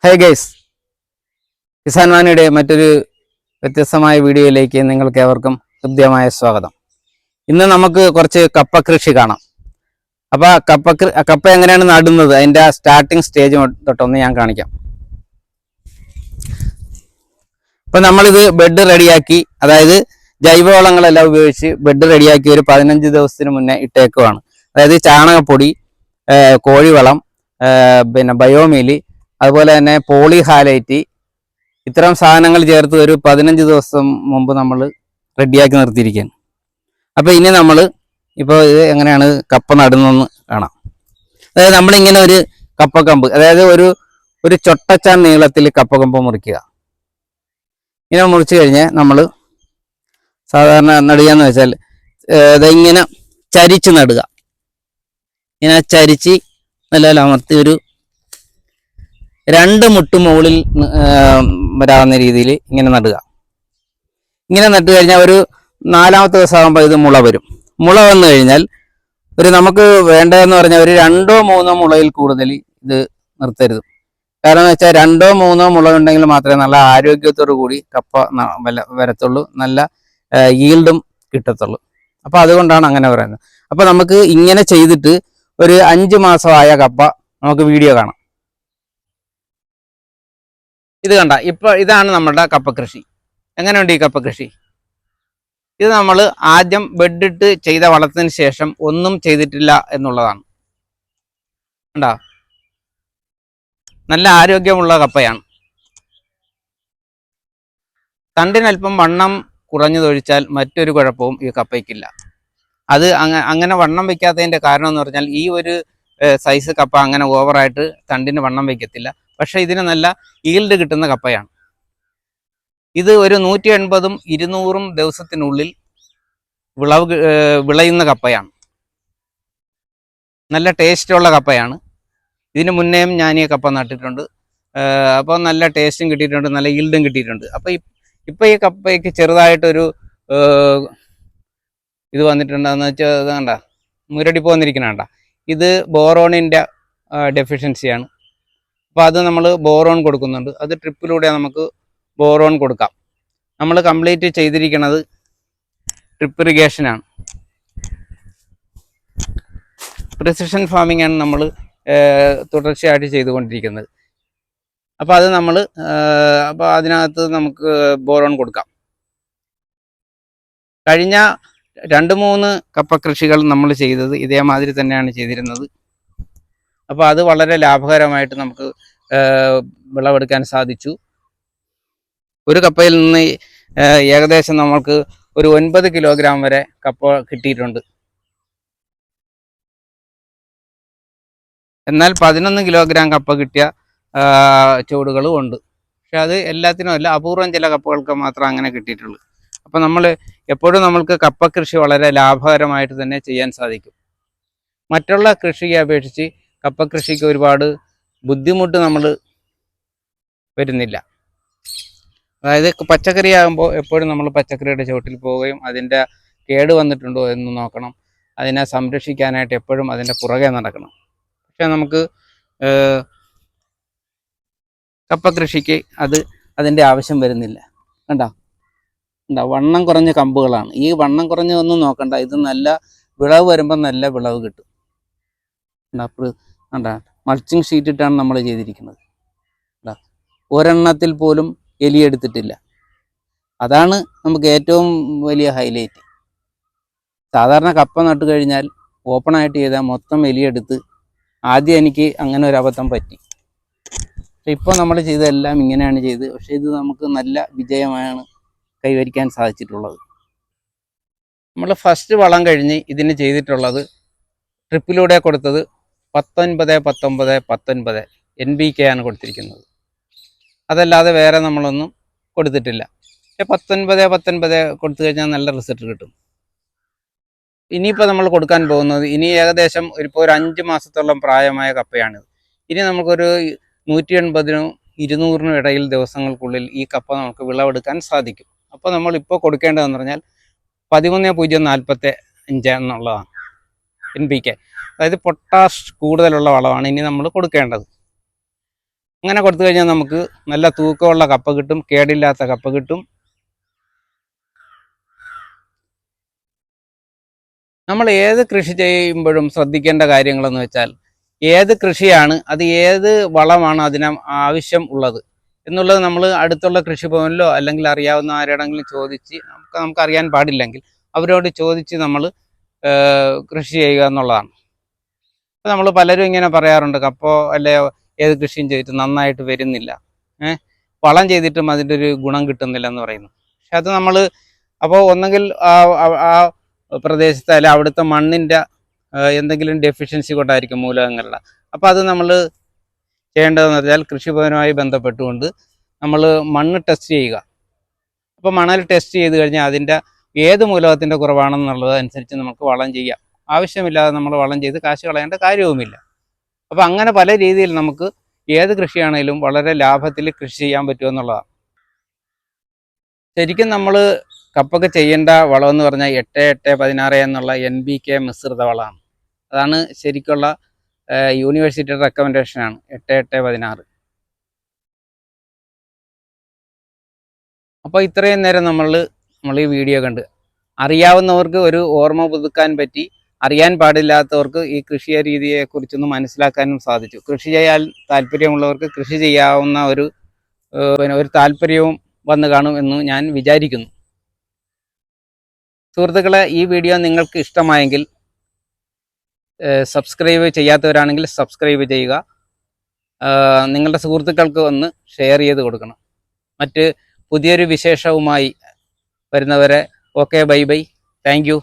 Hey guys, Kisan വാനിയുടെ മറ്റൊരു വ്യത്യസ്തമായ വീഡിയോയിലേക്ക് നിങ്ങൾക്ക് ഏവർക്കും ഹൃദ്യമായ സ്വാഗതം. ഇന്ന് നമുക്ക് കുറച്ച് കപ്പ കൃഷി കാണാം. അപ്പോൾ കപ്പ എങ്ങനെയാണ് നടുന്നത്, അതിൻ്റെ സ്റ്റാർട്ടിങ് സ്റ്റേജ് തൊട്ടൊന്ന് ഞാൻ കാണിക്കാം. ഇപ്പം നമ്മളിത് ബെഡ് റെഡിയാക്കി, അതായത് ജൈവവളങ്ങളെല്ലാം ഉപയോഗിച്ച് ബെഡ് റെഡിയാക്കി ഒരു 15 ദിവസത്തിന് മുന്നേ ഇട്ടേക്കുവാണ്. അതായത് ചാണകപ്പൊടി, കോഴിവളം, പിന്നെ ബയോമീല്, അതുപോലെ തന്നെ പോളിഹാലൈറ്റ്, ഇത്തരം സാധനങ്ങൾ ചേർത്ത് ഒരു 15 ദിവസം മുമ്പ് നമ്മൾ റെഡിയാക്കി നിർത്തിയിരിക്കുകയാണ്. അപ്പോൾ ഇനി നമ്മൾ ഇപ്പോൾ ഇത് എങ്ങനെയാണ് കപ്പ നടുന്നതെന്ന് കാണാം. അതായത് നമ്മളിങ്ങനെ ഒരു കപ്പക്കമ്പ്, അതായത് ഒരു ചൊട്ടച്ചാൻ നീളത്തിൽ കപ്പക്കമ്പ് മുറിക്കുക. ഇങ്ങനെ മുറിച്ച് കഴിഞ്ഞാൽ നമ്മൾ സാധാരണ നടുകയെന്ന് വെച്ചാൽ ഇങ്ങനെ ചരിച്ച് നടുക. ഇങ്ങനെ ചരിച്ച് നല്ല അമർത്തി ഒരു 2 മുട്ട് മുകളിൽ വരാവുന്ന രീതിയിൽ ഇങ്ങനെ നടുക. ഇങ്ങനെ നട്ടു കഴിഞ്ഞാൽ ഒരു 4ാമത്തെ ദിവസം ആകുമ്പോൾ ഇത് മുള വരും. മുള വന്നു കഴിഞ്ഞാൽ നമുക്ക് വേണ്ടതെന്ന് പറഞ്ഞാൽ ഒരു 2-3 മുളയിൽ കൂടുതൽ ഇത് നിർത്തരുത്. കാരണം എന്ന് വെച്ചാൽ 2-3 മുള ഉണ്ടെങ്കിൽ മാത്രമേ നല്ല ആരോഗ്യത്തോടു കൂടി കപ്പ വരത്തുള്ളൂ, നല്ല ഈൽഡും കിട്ടത്തുള്ളൂ. അപ്പോൾ അതുകൊണ്ടാണ് അങ്ങനെ പറയുന്നത്. അപ്പോൾ നമുക്ക് ഇങ്ങനെ ചെയ്തിട്ട് ഒരു 5 മാസമായ കപ്പ നമുക്ക് വീഡിയോ കാണാം. ഇത് കണ്ട, ഇപ്പോൾ ഇതാണ് നമ്മുടെ കപ്പ കൃഷി. എങ്ങനെയുണ്ട് ഈ കപ്പ കൃഷി? ഇത് നമ്മൾ ആദ്യം ബെഡിട്ട് ചെയ്ത വളത്തിന് ശേഷം ഒന്നും ചെയ്തിട്ടില്ല എന്നുള്ളതാണ്. കണ്ടോ, നല്ല ആരോഗ്യമുള്ള കപ്പയാണ്. തണ്ടിനൽപ്പം വണ്ണം കുറഞ്ഞതൊഴിച്ചാൽ മറ്റൊരു കുഴപ്പവും ഈ കപ്പയ്ക്കില്ല. അത് അങ്ങനെ വണ്ണം വയ്ക്കാത്തതിൻ്റെ കാരണം എന്ന് പറഞ്ഞാൽ ഈ ഒരു സൈസ് കപ്പ അങ്ങനെ ഓവറായിട്ട് തണ്ടിന് വണ്ണം വയ്ക്കത്തില്ല. പക്ഷേ ഇതിന് നല്ല ഈൽഡ് കിട്ടുന്ന കപ്പയാണ്. ഇത് ഒരു 180-200 ദിവസത്തിനുള്ളിൽ വിളയുന്ന കപ്പയാണ്. നല്ല ടേസ്റ്റുള്ള കപ്പയാണ്. ഇതിന് മുന്നേയും ഞാൻ ഈ കപ്പ നട്ടിട്ടുണ്ട്. അപ്പോൾ നല്ല ടേസ്റ്റും കിട്ടിയിട്ടുണ്ട്, നല്ല ഈൽഡും കിട്ടിയിട്ടുണ്ട്. അപ്പോൾ ഇപ്പോൾ ഈ കപ്പയ്ക്ക് ചെറുതായിട്ടൊരു ഇത് വന്നിട്ടുണ്ടെന്ന് വെച്ചാൽ ഇത് കണ്ട, മുരടിപ്പ് വന്നിരിക്കണ കണ്ട, ഇത് ബോറോണിൻ്റെ ഡെഫിഷ്യൻസിയാണ്. അപ്പോൾ അത് നമ്മൾ ബോറോൺ കൊടുക്കുന്നുണ്ട്. അത് ട്രിപ്പിലൂടെ നമുക്ക് ബോറോൺ കൊടുക്കാം. നമ്മൾ കംപ്ലീറ്റ് ചെയ്തിരിക്കുന്നത് ട്രിപ്പ് ഇറിഗേഷനാണ്. പ്രിസിഷൻ ഫാമിംഗ് ആണ് നമ്മൾ തുടർച്ചയായിട്ട് ചെയ്തുകൊണ്ടിരിക്കുന്നത്. അപ്പോൾ അത് നമ്മൾ അപ്പോൾ അതിനകത്ത് നമുക്ക് ബോറോൺ കൊടുക്കാം. കഴിഞ്ഞ 2-3 കപ്പ കൃഷികൾ നമ്മൾ ചെയ്തത് ഇതേമാതിരി തന്നെയാണ് ചെയ്തിരുന്നത്. അപ്പോൾ അത് വളരെ ലാഭകരമായിട്ട് നമുക്ക് വിളവെടുക്കാൻ സാധിച്ചു. ഒരു കപ്പയിൽ നിന്ന് ഏകദേശം നമുക്ക് ഒരു 9 കിലോഗ്രാം വരെ കപ്പ കിട്ടിയിട്ടുണ്ട്. എന്നാൽ 11 കിലോഗ്രാം കപ്പ കിട്ടിയ ചുവടുകളും ഉണ്ട്. പക്ഷെ അത് എല്ലാത്തിനും അല്ല, അപൂർവം ചില കപ്പകൾക്ക് മാത്രം അങ്ങനെ കിട്ടിയിട്ടുള്ളൂ. അപ്പോൾ നമ്മൾ എപ്പോഴും നമ്മൾക്ക് കപ്പ കൃഷി വളരെ ലാഭകരമായിട്ട് തന്നെ ചെയ്യാൻ സാധിക്കും. മറ്റുള്ള കൃഷിയെ അപേക്ഷിച്ച് കപ്പ കൃഷിക്ക് ഒരുപാട് ബുദ്ധിമുട്ട് നമ്മൾ വരുന്നില്ല. അതായത് പച്ചക്കറി ആകുമ്പോൾ എപ്പോഴും നമ്മൾ പച്ചക്കറിയുടെ ചുവട്ടിൽ പോവുകയും അതിൻ്റെ കേട് വന്നിട്ടുണ്ടോ എന്ന് നോക്കണം. അതിനെ സംരക്ഷിക്കാനായിട്ട് എപ്പോഴും അതിൻ്റെ പുറകെ നടക്കണം. പക്ഷേ നമുക്ക് കപ്പ കൃഷിക്ക് അതിൻ്റെ ആവശ്യം വരുന്നില്ല. കണ്ടോ, വണ്ണം കുറഞ്ഞ കമ്പുകളാണ്. ഈ വണ്ണം കുറഞ്ഞതൊന്നും നോക്കണ്ട, ഇത് നല്ല വിളവ് വരുമ്പോൾ നല്ല വിളവ് കിട്ടും. കണ്ട, മൾച്ചിങ് ഷീറ്റ് ഇട്ടാണ് നമ്മൾ ചെയ്തിരിക്കുന്നത്. ഒരെണ്ണത്തിൽ പോലും എലി എടുത്തിട്ടില്ല. അതാണ് നമുക്ക് ഏറ്റവും വലിയ ഹൈലൈറ്റ്. സാധാരണ കപ്പ നട്ട് കഴിഞ്ഞാൽ ഓപ്പണായിട്ട് ചെയ്താൽ മൊത്തം എലിയെടുത്ത്, ആദ്യം എനിക്ക് അങ്ങനെ ഒരു അബദ്ധം പറ്റി. പക്ഷെ ഇപ്പോൾ നമ്മൾ ചെയ്തതെല്ലാം ഇങ്ങനെയാണ് ചെയ്ത്. പക്ഷേ ഇത് നമുക്ക് നല്ല വിജയമാണ് കൈവരിക്കാൻ സാധിച്ചിട്ടുള്ളത്. നമ്മൾ ഫസ്റ്റ് വളം കഴിഞ്ഞ് ഇതിന് ചെയ്തിട്ടുള്ളത് ട്രിപ്പിലൂടെ കൊടുത്തത് 19-19-19 NPK ആണ് കൊടുത്തിരിക്കുന്നത്. അതല്ലാതെ വേറെ നമ്മളൊന്നും കൊടുത്തിട്ടില്ല. പക്ഷേ 19-19 കൊടുത്തു കഴിഞ്ഞാൽ നല്ല റിസൾട്ട് കിട്ടും. ഇനിയിപ്പോൾ നമ്മൾ കൊടുക്കാൻ പോകുന്നത്, ഇനി ഏകദേശം ഇപ്പോൾ ഒരു 5 മാസത്തോളം പ്രായമായ കപ്പയാണിത്. ഇനി നമുക്കൊരു 180-200 ഇടയിൽ ദിവസങ്ങൾക്കുള്ളിൽ ഈ കപ്പ നമുക്ക് വിളവെടുക്കാൻ സാധിക്കും. അപ്പോൾ നമ്മളിപ്പോൾ കൊടുക്കേണ്ടതെന്ന് പറഞ്ഞാൽ 13-0-45 എന്നുള്ളതാണ് NPK. അതായത് പൊട്ടാഷ് കൂടുതലുള്ള വളമാണ് ഇനി നമ്മൾ കൊടുക്കേണ്ടത്. അങ്ങനെ കൊടുത്തു കഴിഞ്ഞാൽ നമുക്ക് നല്ല തൂക്കമുള്ള കപ്പ കിട്ടും, കേടില്ലാത്ത കപ്പ കിട്ടും. നമ്മൾ ഏത് കൃഷി ചെയ്യുമ്പോഴും ശ്രദ്ധിക്കേണ്ട കാര്യങ്ങളെന്ന് വെച്ചാൽ ഏത് കൃഷിയാണ്, അത് ഏത് വളമാണ് അതിന് ആവശ്യം ഉള്ളത് എന്നുള്ളത് നമ്മൾ അടുത്തുള്ള കൃഷിഭവനിലോ അല്ലെങ്കിൽ അറിയാവുന്ന ആരോടെങ്കിലും ചോദിച്ച്, നമുക്ക് അറിയാൻ പാടില്ലെങ്കിൽ അവരോട് ചോദിച്ച് നമ്മൾ കൃഷി ചെയ്യുക എന്നുള്ളതാണ്. അപ്പോൾ നമ്മൾ പലരും ഇങ്ങനെ പറയാറുണ്ട്, കപ്പോ അല്ലെ ഏത് കൃഷിയും ചെയ്തിട്ട് നന്നായിട്ട് വരുന്നില്ല, വളം ചെയ്തിട്ടും അതിൻ്റെ ഒരു ഗുണം കിട്ടുന്നില്ല എന്ന് പറയുന്നു. പക്ഷെ അത് നമ്മൾ അപ്പോൾ ഒന്നെങ്കിൽ ആ പ്രദേശത്തെ അല്ലെ അവിടുത്തെ മണ്ണിൻ്റെ എന്തെങ്കിലും ഡെഫിഷ്യൻസി കൊണ്ടായിരിക്കും, മൂലകങ്ങളുടെ. അപ്പോൾ അത് നമ്മൾ ചെയ്യേണ്ടതെന്ന് വെച്ചാൽ കൃഷിഭവനുമായി ബന്ധപ്പെട്ടുകൊണ്ട് നമ്മൾ മണ്ണ് ടെസ്റ്റ് ചെയ്യുക. അപ്പോൾ മണൽ ടെസ്റ്റ് ചെയ്ത് കഴിഞ്ഞാൽ അതിൻ്റെ ഏത് മൂലകത്തിൻ്റെ കുറവാണെന്നുള്ളത് അനുസരിച്ച് നമുക്ക് വളം ചെയ്യാം. ആവശ്യമില്ലാതെ നമ്മൾ വളം ചെയ്ത് കാശ് കളയേണ്ട കാര്യവുമില്ല. അപ്പോൾ അങ്ങനെ പല രീതിയിൽ നമുക്ക് ഏത് കൃഷിയാണെങ്കിലും വളരെ ലാഭത്തിൽ കൃഷി ചെയ്യാൻ പറ്റുമെന്നുള്ളതാണ്. ശരിക്കും നമ്മൾ കപ്പൊക്കെ ചെയ്യേണ്ട വളമെന്ന് പറഞ്ഞാൽ 8-8-16 എന്നുള്ള NPK മിശ്രിത വളമാണ്. അതാണ് ശരിക്കുള്ള യൂണിവേഴ്സിറ്റിയുടെ റെക്കമെൻഡേഷനാണ് 8-8-16. അപ്പോൾ ഇത്രയും നേരം നമ്മൾ ഈ വീഡിയോ കണ്ട് അറിയാവുന്നവർക്ക് ഒരു ഓർമ്മ പുതുക്കാൻ പറ്റി, അറിയാൻ പാടില്ലാത്തവർക്ക് ഈ കൃഷി രീതിയെക്കുറിച്ചൊന്ന് മനസ്സിലാക്കാനും സാധിച്ചു. കൃഷി ചെയ്യാൻ താല്പര്യമുള്ളവർക്ക് കൃഷി ചെയ്യാവുന്ന ഒരു താല്പര്യവും വന്നു കാണും എന്ന് ഞാൻ വിചാരിക്കുന്നു. സുഹൃത്തുക്കളെ, ഈ വീഡിയോ നിങ്ങൾക്ക് ഇഷ്ടമായെങ്കിൽ സബ്സ്ക്രൈബ് ചെയ്യാത്തവരാണെങ്കിൽ സബ്സ്ക്രൈബ് ചെയ്യുക. നിങ്ങളുടെ സുഹൃത്തുക്കൾക്ക് ഒന്ന് ഷെയർ ചെയ്ത് കൊടുക്കണം. മറ്റ് പുതിയൊരു വിശേഷവുമായി വരുന്നവരെ okay, bye bye, thank you.